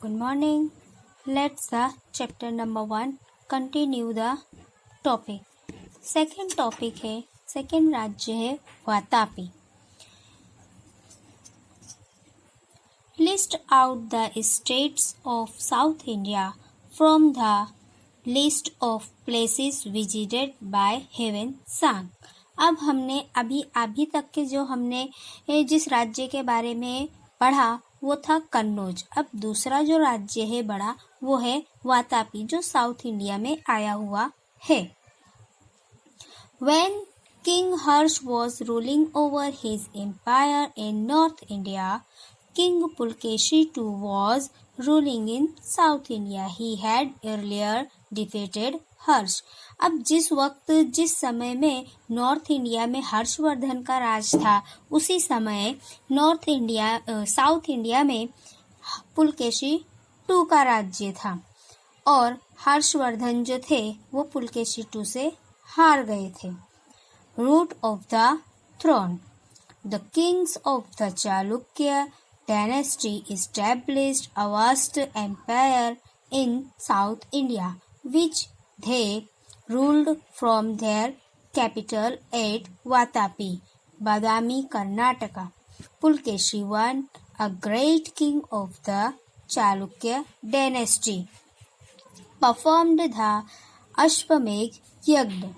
Good morning. Let's chapter number 1 continue the topic. Second topic है second राज्य है Vatapi. List out the states of South India from the list of places visited by Heaven Sang. अब हमने अभी तक के जो हमने जिस राज्य के बारे में पढ़ा वो था कन्नौज. अब दूसरा जो राज्य है बड़ा वो है वातापी जो साउथ इंडिया में आया हुआ है. When King Harsh was ruling over his empire in North India, King Pulkeshi II was ruling in South India. He had earlier defeated हर्ष. अब जिस समय में नॉर्थ इंडिया में हर्षवर्धन का राज था उसी समय साउथ इंडिया में पुलकेशी II का राज्य था और हर्षवर्धन जो थे वो पुलकेशी II से हार गए थे. Root of the throne. The kings of the Chalukya dynasty established a vast empire in South India, which they ruled from their capital at Vatapi, Badami, Karnataka. Pulkeshi I, a great king of the Chalukya dynasty, performed the Ashwamedh Yagna.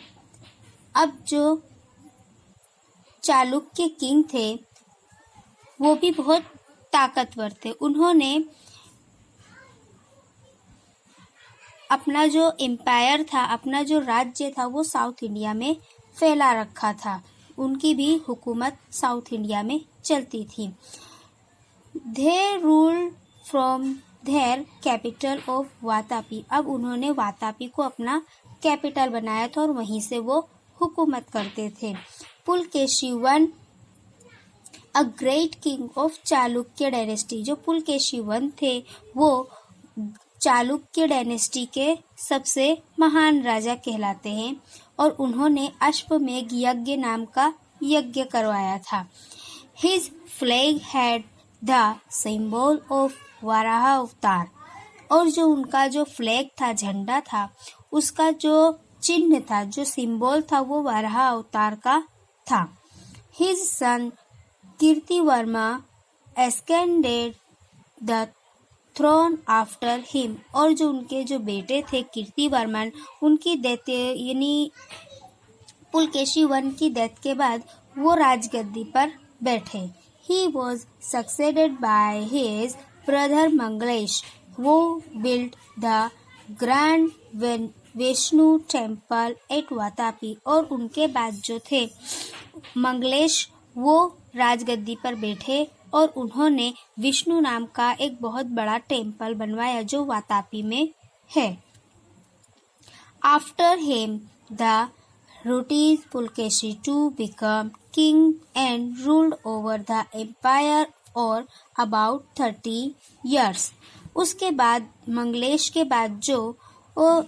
अब जो Chalukya king थे वो भी बहुत ताकतवर थे. उन्होंने अपना जो एम्पायर था अपना जो राज्य था वो साउथ इंडिया में फैला रखा था. उनकी भी हुकूमत साउथ इंडिया में चलती थी. दे ruled from their capital of Vatapi. अब उन्होंने वातापी को अपना कैपिटल बनाया था और वहीं से वो हुकूमत करते थे. Pulakeshi I, a great king of Chalukya dynasty. जो पुलकेशी I थे वो चालुक्य डायनेस्टी के सबसे महान राजा कहलाते हैं और उन्होंने अश्वमेध यज्ञ नाम का यज्ञ करवाया था. His flag had the symbol of Varaha अवतार. और जो उनका जो फ्लैग था झंडा था उसका जो चिन्ह था जो सिंबल था वो वराह अवतार का था. His son Kirtivarma ascended the throne after him. और जो उनके जो बेटे थे कीर्तिवर्मन उनकी डेथ यानी पुलकेशी I की डेथ के बाद वो राजगद्दी पर बैठे. He was succeeded by his brother Manglesh. वो built the grand Vishnu temple at Vatapi. और उनके बाद जो थे मंगलेश वो राजगद्दी पर बैठे और उन्होंने विष्णु नाम का एक बहुत बड़ा टेम्पल बनवाया जो वातापी में है. After him the routes Pulakeshi II became king and ruled over the empire for about 30 years. उसके बाद मंगलेश के बाद जो वो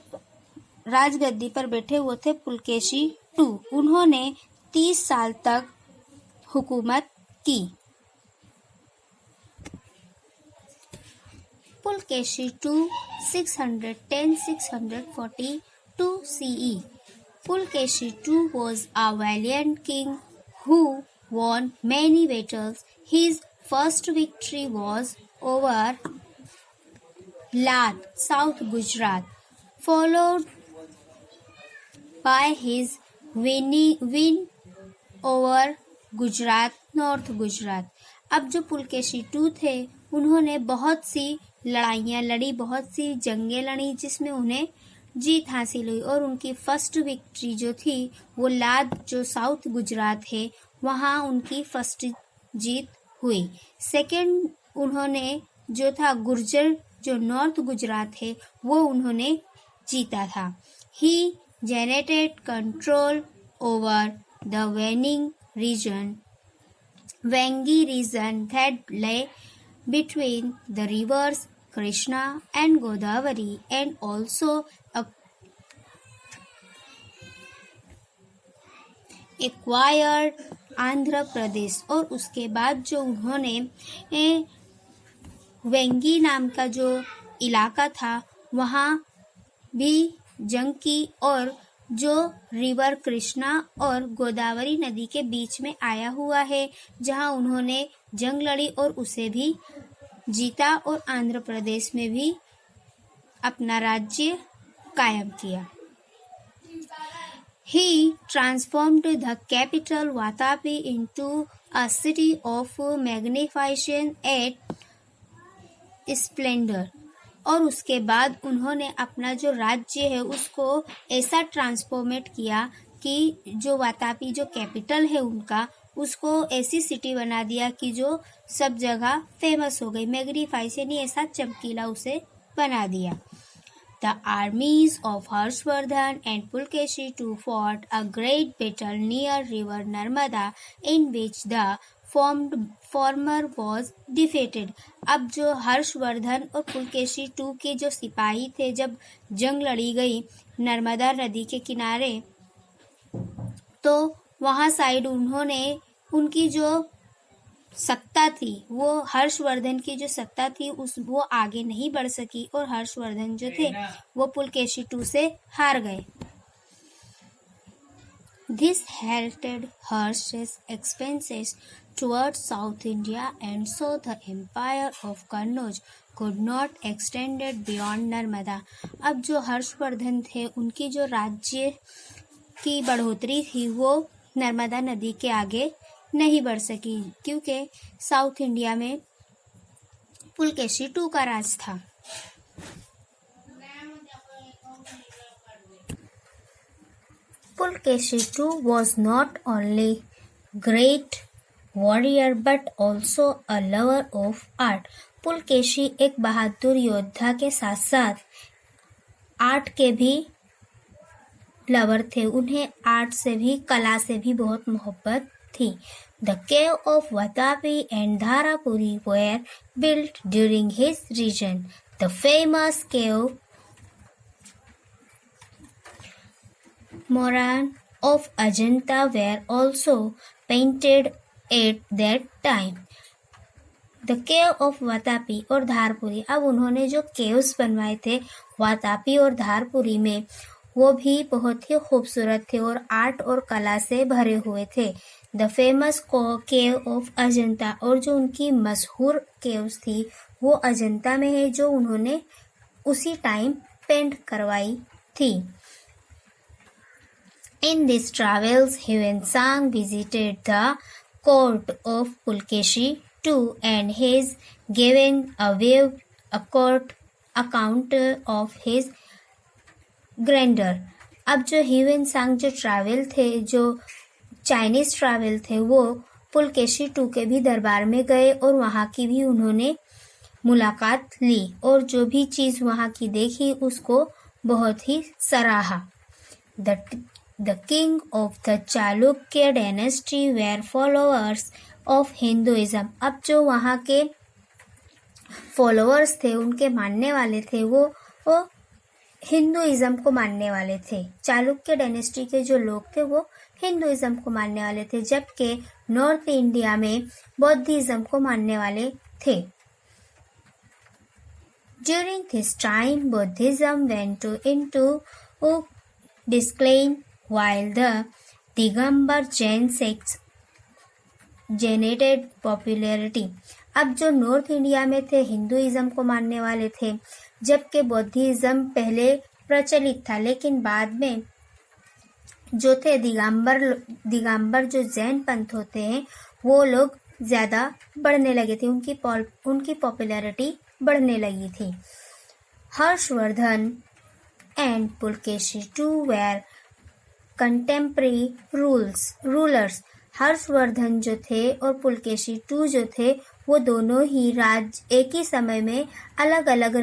राजगद्दी पर बैठे वो थे पुलकेशी II. उन्होंने 30 साल तक हुकूमत की. Pulakeshi II 610-642 CE. Pulkeshi II was a valiant king who won many battles. His first victory was over Lad, South Gujarat, followed by his win over Gujarat, north Gujarat. अब जो पुलकेशी II थे उन्होंने बहुत सी लड़ाइयाँ लड़ी, बहुत सी जंगें लड़ी जिसमें उन्हें जीत हासिल हुई और उनकी फर्स्ट विक्ट्री जो थी वो लाद जो साउथ गुजरात है वहाँ उनकी फर्स्ट जीत हुई. सेकंड उन्होंने जो था गुर्जर जो नॉर्थ गुजरात है वो उन्होंने जीता था. He generated control over the Vangi region that lay between the rivers Krishna and Godavari and also acquired Andhra Pradesh. और उसके बाद जो उन्होंने वेंगी नाम का जो इलाका था वहाँ भी जंग की और जो रिवर कृष्णा और गोदावरी नदी के बीच में आया हुआ है, जहाँ उन्होंने जंग लड़ी और उसे भी जीता और आंध्र प्रदेश में भी अपना राज्य कायम किया। He transformed the capital Vatapi into a city of magnificence and splendor. और उसके बाद उन्होंने अपना जो राज्य है उसको ऐसा ट्रांसफॉर्मेट किया कि जो वातापी जो कैपिटल है उनका, उसको ऐसी सिटी बना दिया कि जो सब जगह फेमस हो गई। मैग्निफाइसेंट, ऐसा चमकीला उसे बना दिया। The armies of Harshvardhan and Pulkeshi II fought a great battle near river Narmada in which the former was defeated. अब जो हर्षवर्धन और पुलकेशी II के जो सिपाही थे, जब जंग लड़ी गई नर्मदा नदी के किनारे, तो वहाँ साइड उन्होंने उनकी जो सत्ता थी, वो हर्षवर्धन की जो सत्ता थी वो आगे नहीं बढ़ सकी और हर्षवर्धन जो थे वो पुलकेशी II से हार गए। This halted Harsh's expansions towards South India and so the empire of Kannauj could not extend beyond Narmada. अब जो हर्षवर्धन थे उनकी जो राज्य की बढ़ोतरी थी वो नर्मदा नदी के आगे नहीं बढ़ सकी, क्योंकि साउथ इंडिया में पुलकेशी II का राज था। Pulkeshi II was not only great warrior but also a lover of art. Pulakeshi एक बहादुर योद्धा के साथ साथ आर्ट के भी लवर थे। उन्हें आर्ट से भी, कला से भी बहुत मोहब्बत थी। The cave of Vatapi and Dharapuri were built during his reign. The famous cave Moran of Ajanta were also painted at that time. The cave of Vatapi और धारपुरी, अब उन्होंने जो केव्स बनवाए थे वातापी और धारपुरी में, वो भी बहुत ही खूबसूरत थे और आर्ट और कला से भरे हुए थे। The famous cave of Ajanta, और जो उनकी मशहूर केव्स थी वो अजंता में है, जो उन्होंने उसी टाइम पेंट करवाई थी। In this travels Hiuen Tsang visited the court of Pulakeshi II and he's given a court account of his grandeur. अब जो ह्यूएनसांग जो ट्रैवल थे, जो चाइनीज ट्रैवल थे, वो पुलकेशी II के भी दरबार में गए और वहाँ की भी उन्होंने मुलाकात ली और जो भी चीज़ वहाँ की देखी उसको बहुत ही सराहा। The king of the Chalukya dynasty were followers of Hinduism. अब जो वहाँ के फॉलोअर्स थे, उनके मानने वाले थे, वो हिंदुइज्म को मानने वाले थे। चालुक्य डायनेस्टी के जो लोग थे वो हिंदुइज्म को मानने वाले थे, जबकि नॉर्थ इंडिया में बौद्धिज्म को मानने वाले थे। During this time, Buddhism went into decline while the Digambar Jain sects generated popularity. अब जो नॉर्थ इंडिया में थे हिंदुइज्म को मानने वाले थे, जबकि बौद्धिज्म पहले प्रचलित था, लेकिन बाद में जो थे दिगंबर जो जैन पंथ होते हैं वो लोग ज़्यादा बढ़ने लगे थे, उनकी पॉपुलैरिटी बढ़ने लगी थी। Harshvardhan and Pulakeshi II were contemporary rulers. Harshvardhan जो थे और पुलकेशी II जो थे वो दोनों ही एक ही समय में अलग अलग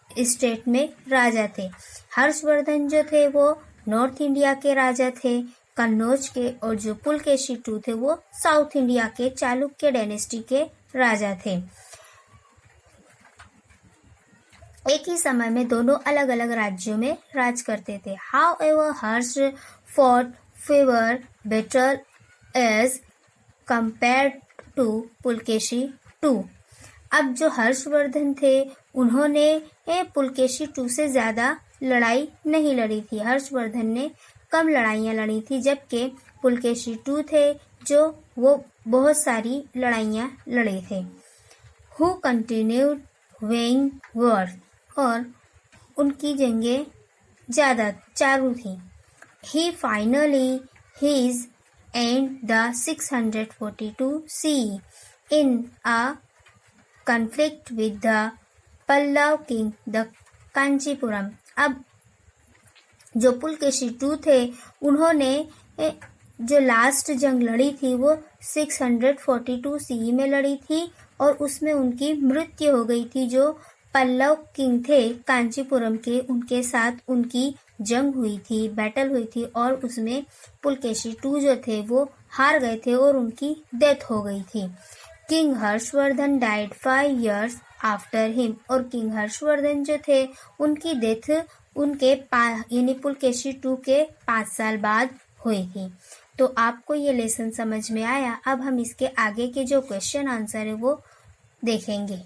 स्टेट में राजा थे। हर्षवर्धन जो थे वो नॉर्थ इंडिया के राजा थे, कन्नौज के, और जो पुलकेशी II थे वो साउथ इंडिया के चालुक्य डायनेस्टी के राजा थे। एक ही समय में दोनों अलग अलग राज्यों में राज करते थे। However, Harsh fought fewer battles as compared to Pulakeshi II. अब जो हर्षवर्धन थे उन्होंने पुलकेशी टू से ज़्यादा लड़ाई नहीं लड़ी थी। हर्षवर्धन ने कम लड़ाइयाँ लड़ी थी, जबकि पुलकेशी टू थे जो वो बहुत सारी लड़ाइयाँ लड़े थे। हु कंटिन्यूड वेइंग वॉर, और उनकी जंगें ज़्यादा चालू थी। He finally his end the 642 CE in a conflict with the Pallava king the Kanchipuram. अब जो पुलकेशी टू थे उन्होंने जो लास्ट जंग लड़ी थी वो 642 CE में लड़ी थी, और उसमें उनकी मृत्यु हो गई थी। जो पल्लव किंग थे कांचीपुरम के, उनके साथ उनकी जंग हुई थी, बैटल हुई थी, और उसमें पुलकेशी टू जो थे वो हार गए थे और उनकी डेथ हो गई थी। King Harshvardhan died 5 years after him, और किंग हर्षवर्धन जो थे उनकी डेथ उनके यानी पुलकेशी टू के 5 साल बाद हुई थी। तो आपको ये लेसन समझ में आया। अब हम इसके आगे के जो क्वेश्चन आंसर है वो देखेंगे।